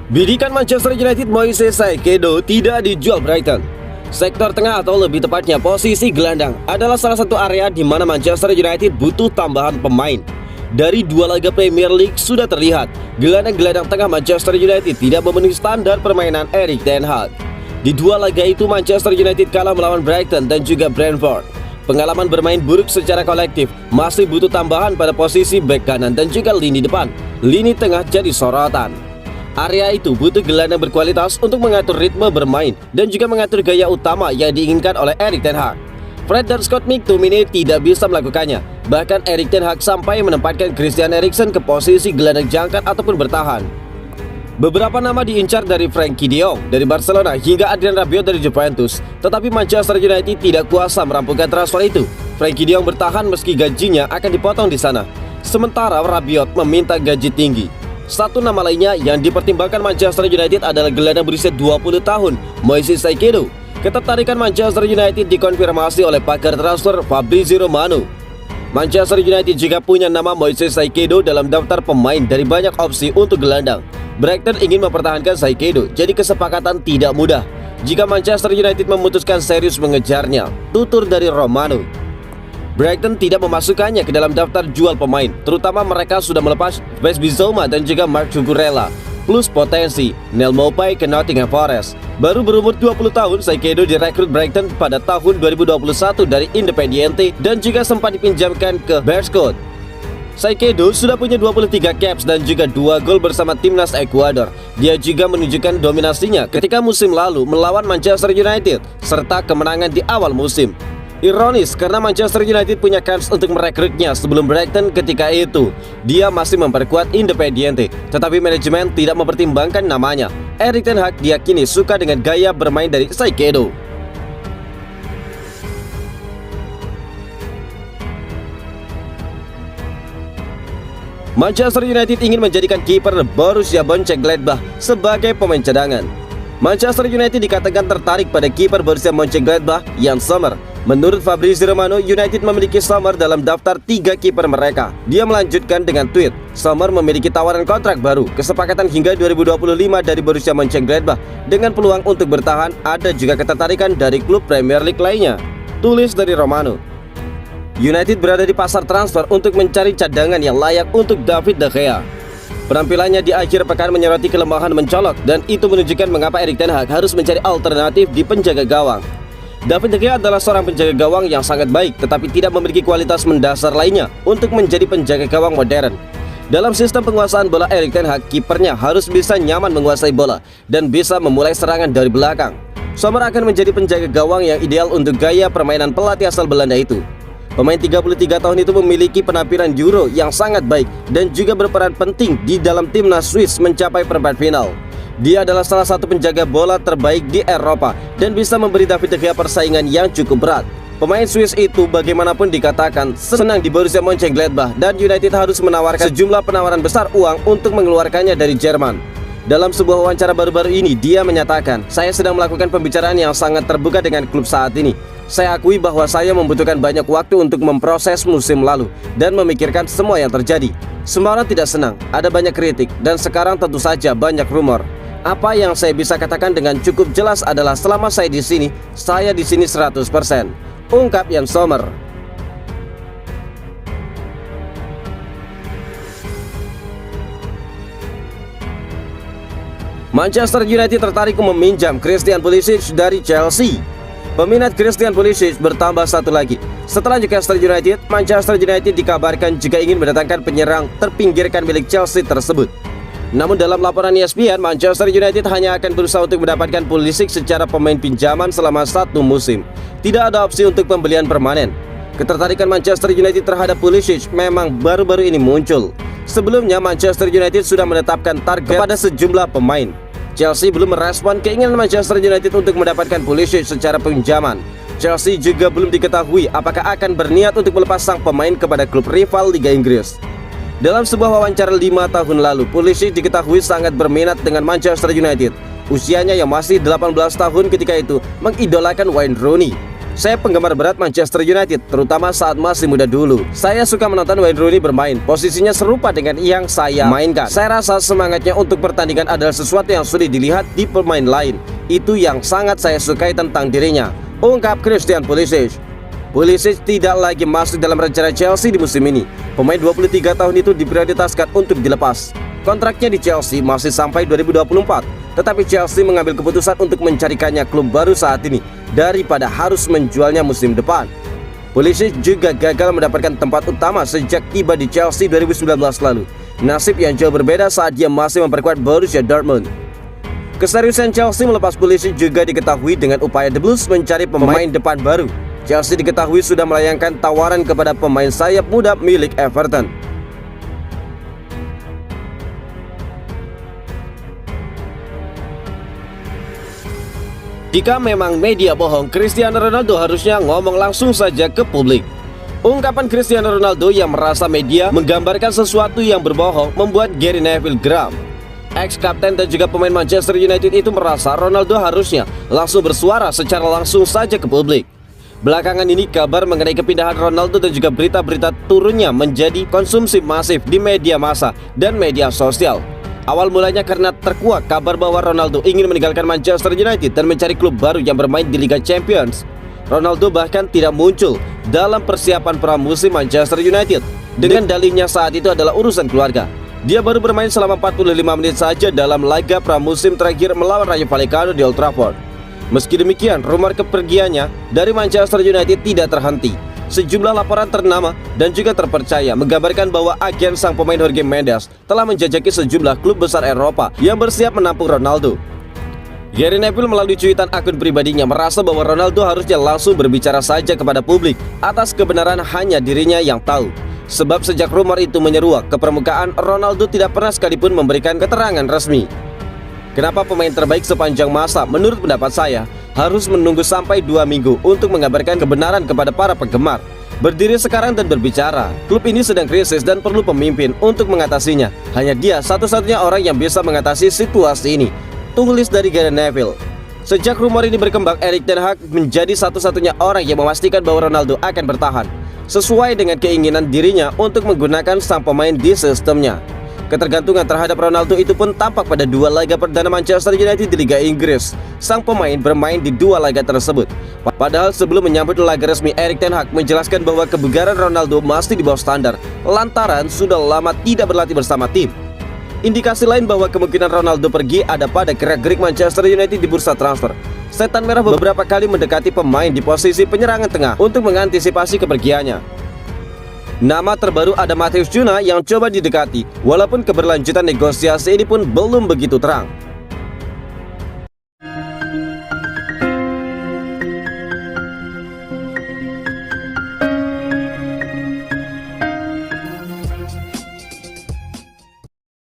Bidikan Manchester United Moises Caicedo tidak dijual Brighton. Sektor tengah atau lebih tepatnya posisi gelandang adalah salah satu area di mana Manchester United butuh tambahan pemain. Dari dua laga Premier League sudah terlihat gelandang-gelandang tengah Manchester United tidak memenuhi standar permainan Erik ten Hag. Di dua laga itu Manchester United kalah melawan Brighton dan juga Brentford. Pengalaman bermain buruk secara kolektif, masih butuh tambahan pada posisi bek kanan dan juga lini depan. Lini tengah jadi sorotan. Area itu butuh gelandang berkualitas untuk mengatur ritme bermain dan juga mengatur gaya utama yang diinginkan oleh Erik ten Hag. Fred dan Scott McTominay tidak bisa melakukannya. Bahkan Erik ten Hag sampai menempatkan Christian Eriksen ke posisi gelandang jangkar ataupun bertahan. Beberapa nama diincar dari Frenkie de Jong dari Barcelona hingga Adrien Rabiot dari Juventus, tetapi Manchester United tidak kuasa merampungkan transfer itu. Frenkie de Jong bertahan meski gajinya akan dipotong di sana, sementara Rabiot meminta gaji tinggi. Satu nama lainnya yang dipertimbangkan Manchester United adalah gelandang berusia 20 tahun, Moises Caicedo. Ketertarikan Manchester United dikonfirmasi oleh pakar transfer Fabrizio Romano. Manchester United juga punya nama Moises Caicedo dalam daftar pemain dari banyak opsi untuk gelandang. Brighton ingin mempertahankan Caicedo, jadi kesepakatan tidak mudah jika Manchester United memutuskan serius mengejarnya, tutur dari Romano. Brighton tidak memasukkannya ke dalam daftar jual pemain, terutama mereka sudah melepas Wes Bizzouma dan juga Marc Cucurella, plus potensi Neil Maupay ke Nottingham Forest. Baru berumur 20 tahun, Caicedo direkrut Brighton pada tahun 2021 dari Independiente dan juga sempat dipinjamkan ke Beerschot. Caicedo sudah punya 23 caps dan juga 2 gol bersama timnas Ekuador. Dia juga menunjukkan dominasinya ketika musim lalu melawan Manchester United serta kemenangan di awal musim. Ironis karena Manchester United punya kans untuk merekrutnya sebelum Brighton ketika itu. Dia masih memperkuat Independiente, tetapi manajemen tidak mempertimbangkan namanya. Erik ten Hag diyakini suka dengan gaya bermain dari Caicedo. Manchester United ingin menjadikan kiper Borussia Mönchengladbach sebagai pemain cadangan. Manchester United dikatakan tertarik pada kiper Borussia Mönchengladbach, Jan Sommer. Menurut Fabrizio Romano, United memiliki Sommer dalam daftar 3 kiper mereka. Dia melanjutkan dengan tweet, Sommer memiliki tawaran kontrak baru, kesepakatan hingga 2025 dari Borussia Mönchengladbach dengan peluang untuk bertahan. Ada juga ketertarikan dari klub Premier League lainnya, tulis dari Romano. United berada di pasar transfer untuk mencari cadangan yang layak untuk David De Gea. Penampilannya di akhir pekan menyoroti kelemahan mencolok, dan itu menunjukkan mengapa Erik ten Hag harus mencari alternatif di penjaga gawang. David De Gea adalah seorang penjaga gawang yang sangat baik, tetapi tidak memiliki kualitas mendasar lainnya untuk menjadi penjaga gawang modern. Dalam sistem penguasaan bola Erik ten Hag, kipernya harus bisa nyaman menguasai bola dan bisa memulai serangan dari belakang. Sommer akan menjadi penjaga gawang yang ideal untuk gaya permainan pelatih asal Belanda itu. Pemain 33 tahun itu memiliki penampilan Euro yang sangat baik dan juga berperan penting di dalam timnas Swiss mencapai perempat final. Dia adalah salah satu penjaga bola terbaik di Eropa dan bisa memberi David De Gea persaingan yang cukup berat. Pemain Swiss itu bagaimanapun dikatakan senang di Borussia Mönchengladbach dan United harus menawarkan sejumlah penawaran besar uang untuk mengeluarkannya dari Jerman. Dalam sebuah wawancara baru-baru ini, dia menyatakan, "Saya sedang melakukan pembicaraan yang sangat terbuka dengan klub saat ini. Saya akui bahwa saya membutuhkan banyak waktu untuk memproses musim lalu dan memikirkan semua yang terjadi. Semua orang tidak senang, ada banyak kritik, dan sekarang tentu saja banyak rumor. Apa yang saya bisa katakan dengan cukup jelas adalah selama saya di sini 100%, ungkap Jan Sommer. Manchester United tertarik meminjam Christian Pulisic dari Chelsea. Peminat Christian Pulisic bertambah satu lagi. Setelah Newcastle United, Manchester United dikabarkan juga ingin mendatangkan penyerang terpinggirkan milik Chelsea tersebut. Namun dalam laporan ESPN, Manchester United hanya akan berusaha untuk mendapatkan Pulisic secara pemain pinjaman selama 1 musim. Tidak ada opsi untuk pembelian permanen. Ketertarikan Manchester United terhadap Pulisic memang baru-baru ini muncul. Sebelumnya Manchester United sudah menetapkan target kepada sejumlah pemain. Chelsea belum merespon keinginan Manchester United untuk mendapatkan Pulisic secara pinjaman. Chelsea juga belum diketahui apakah akan berniat untuk melepas sang pemain kepada klub rival Liga Inggris. Dalam sebuah wawancara 5 tahun lalu, Pulisic diketahui sangat berminat dengan Manchester United. usianya yang masih 18 tahun ketika itu mengidolakan Wayne Rooney. Saya penggemar berat Manchester United, terutama saat masih muda dulu. Saya suka menonton Wayne Rooney bermain, posisinya serupa dengan yang saya mainkan. Saya rasa semangatnya untuk pertandingan adalah sesuatu yang sulit dilihat di pemain lain. Itu yang sangat saya sukai tentang dirinya, ungkap Christian Pulisic. Pulisic tidak lagi masuk dalam rencana Chelsea di musim ini. Pemain 23 tahun itu diprioritaskan untuk dilepas. Kontraknya di Chelsea masih sampai 2024. Tetapi Chelsea mengambil keputusan untuk mencarikannya klub baru saat ini daripada harus menjualnya musim depan. Pulisic juga gagal mendapatkan tempat utama sejak tiba di Chelsea 2019 lalu. Nasib yang jauh berbeda saat dia masih memperkuat Borussia Dortmund. Keseriusan Chelsea melepas Pulisic juga diketahui dengan upaya The Blues mencari pemain depan baru. Chelsea diketahui sudah melayangkan tawaran kepada pemain sayap muda milik Everton. Jika memang media bohong, Cristiano Ronaldo harusnya ngomong langsung saja ke publik. Ungkapan Cristiano Ronaldo yang merasa media menggambarkan sesuatu yang berbohong membuat Gary Neville geram. Ex-kapten dan juga pemain Manchester United itu merasa Ronaldo harusnya langsung bersuara secara langsung saja ke publik. Belakangan ini kabar mengenai kepindahan Ronaldo dan juga berita-berita turunnya menjadi konsumsi masif di media massa dan media sosial. Awal mulanya karena terkuak kabar bahwa Ronaldo ingin meninggalkan Manchester United dan mencari klub baru yang bermain di Liga Champions. Ronaldo bahkan tidak muncul dalam persiapan pramusim Manchester United dengan dalihnya saat itu adalah urusan keluarga. Dia baru bermain selama 45 menit saja dalam laga pramusim terakhir melawan Rayo Vallecano di Old Trafford. Meski demikian, rumor kepergiannya dari Manchester United tidak terhenti. Sejumlah laporan ternama dan juga terpercaya menggambarkan bahwa agen sang pemain Jorge Mendes telah menjajaki sejumlah klub besar Eropa yang bersiap menampung Ronaldo. Gary Neville melalui cuitan akun pribadinya merasa bahwa Ronaldo harusnya langsung berbicara saja kepada publik atas kebenaran hanya dirinya yang tahu. Sebab sejak rumor itu menyeruak ke permukaan, Ronaldo tidak pernah sekalipun memberikan keterangan resmi. Kenapa pemain terbaik sepanjang masa menurut pendapat saya harus menunggu sampai 2 minggu untuk mengabarkan kebenaran kepada para penggemar? Berdiri sekarang dan berbicara, klub ini sedang krisis dan perlu pemimpin untuk mengatasinya. Hanya dia satu-satunya orang yang bisa mengatasi situasi ini, tulis dari Gary Neville. Sejak rumor ini berkembang, Erik ten Hag menjadi satu-satunya orang yang memastikan bahwa Ronaldo akan bertahan sesuai dengan keinginan dirinya untuk menggunakan sang pemain di sistemnya. Ketergantungan terhadap Ronaldo itu pun tampak pada 2 laga perdana Manchester United di Liga Inggris. Sang pemain bermain di 2 laga tersebut. Padahal sebelum menyambut laga resmi, Erik ten Hag menjelaskan bahwa kebugaran Ronaldo masih di bawah standar lantaran sudah lama tidak berlatih bersama tim. Indikasi lain bahwa kemungkinan Ronaldo pergi ada pada gerak-gerik Manchester United di bursa transfer. Setan Merah beberapa kali mendekati pemain di posisi penyerangan tengah untuk mengantisipasi kepergiannya. Nama terbaru ada Matheus Cunha yang coba didekati, walaupun keberlanjutan negosiasi ini pun belum begitu terang.